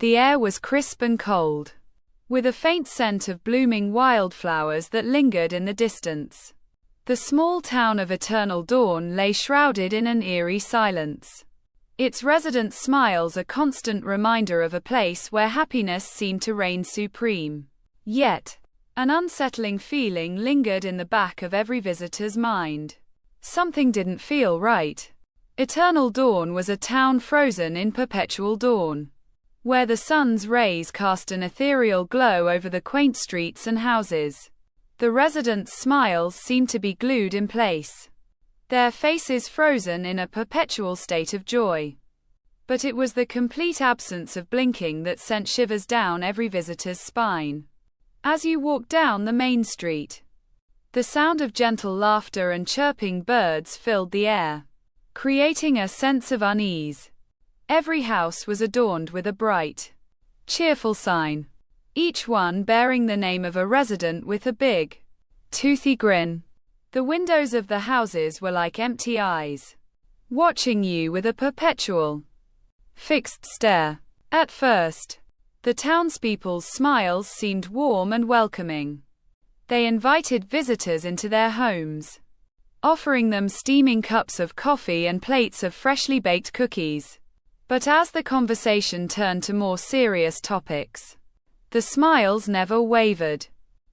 The air was crisp and cold, with a faint scent of blooming wildflowers that lingered in the distance. The small town of Eternal Dawn lay shrouded in an eerie silence. Its residents' smiles a constant reminder of a place where happiness seemed to reign supreme. Yet, an unsettling feeling lingered in the back of every visitor's mind. Something didn't feel right. Eternal Dawn was a town frozen in perpetual dawn, where the sun's rays cast an ethereal glow over the quaint streets and houses. The residents' smiles seemed to be glued in place, their faces frozen in a perpetual state of joy. But it was the complete absence of blinking that sent shivers down every visitor's spine. As you walked down the main street, the sound of gentle laughter and chirping birds filled the air, creating a sense of unease. Every house was adorned with a bright, cheerful sign, each one bearing the name of a resident with a big, toothy grin. The windows of the houses were like empty eyes, watching you with a perpetual, fixed stare. At first, the townspeople's smiles seemed warm and welcoming. They invited visitors into their homes, offering them steaming cups of coffee and plates of freshly baked cookies. But as the conversation turned to more serious topics, the smiles never wavered,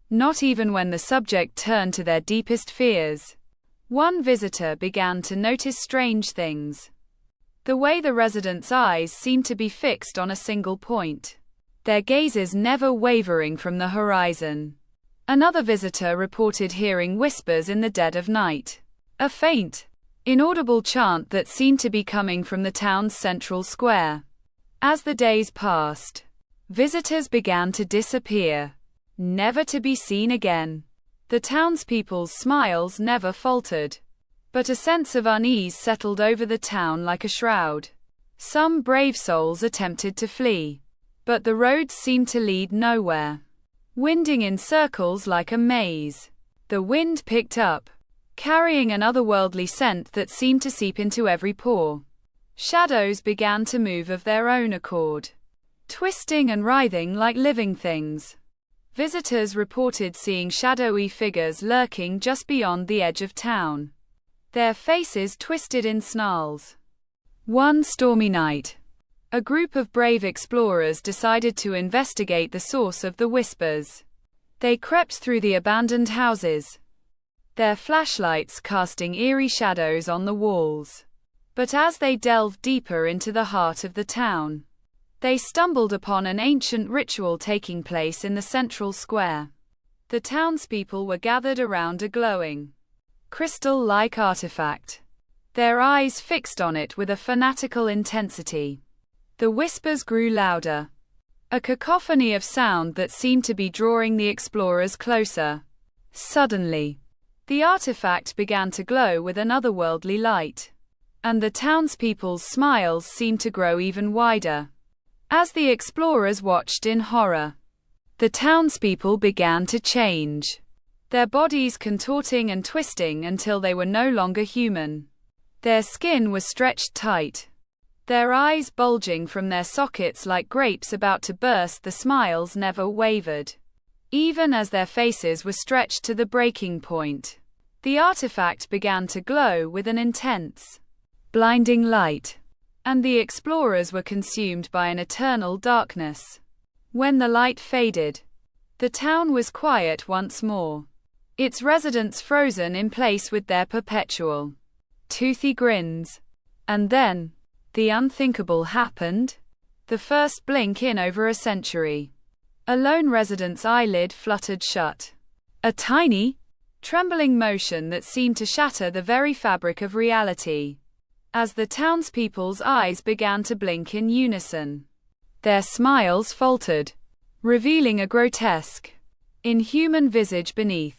not even when the subject turned to their deepest fears. One visitor began to notice strange things. The way the residents' eyes seemed to be fixed on a single point, their gazes never wavering from the horizon. Another visitor reported hearing whispers in the dead of night, a faint, inaudible chant that seemed to be coming from the town's central square. As the days passed, visitors began to disappear, never to be seen again. The townspeople's smiles never faltered, but a sense of unease settled over the town like a shroud. Some brave souls attempted to flee, but the roads seemed to lead nowhere, winding in circles like a maze. The wind picked up, carrying an otherworldly scent that seemed to seep into every pore. Shadows began to move of their own accord, twisting and writhing like living things. Visitors reported seeing shadowy figures lurking just beyond the edge of town, their faces twisted in snarls. One stormy night, a group of brave explorers decided to investigate the source of the whispers. They crept through the abandoned houses, their flashlights casting eerie shadows on the walls. But as they delved deeper into the heart of the town, they stumbled upon an ancient ritual taking place in the central square. The townspeople were gathered around a glowing, crystal-like artifact, their eyes fixed on it with a fanatical intensity. The whispers grew louder, a cacophony of sound that seemed to be drawing the explorers closer. Suddenly, the artifact began to glow with an otherworldly light, and the townspeople's smiles seemed to grow even wider. As the explorers watched in horror, the townspeople began to change, their bodies contorting and twisting until they were no longer human. Their skin was stretched tight, their eyes bulging from their sockets like grapes about to burst. The smiles never wavered, even as their faces were stretched to the breaking point. The artifact began to glow with an intense, blinding light, and the explorers were consumed by an eternal darkness. When the light faded, the town was quiet once more, its residents frozen in place with their perpetual, toothy grins. And then, the unthinkable happened. The first blink in over a century. A lone resident's eyelid fluttered shut. A tiny, trembling motion that seemed to shatter the very fabric of reality. As the townspeople's eyes began to blink in unison, their smiles faltered, revealing a grotesque, inhuman visage beneath.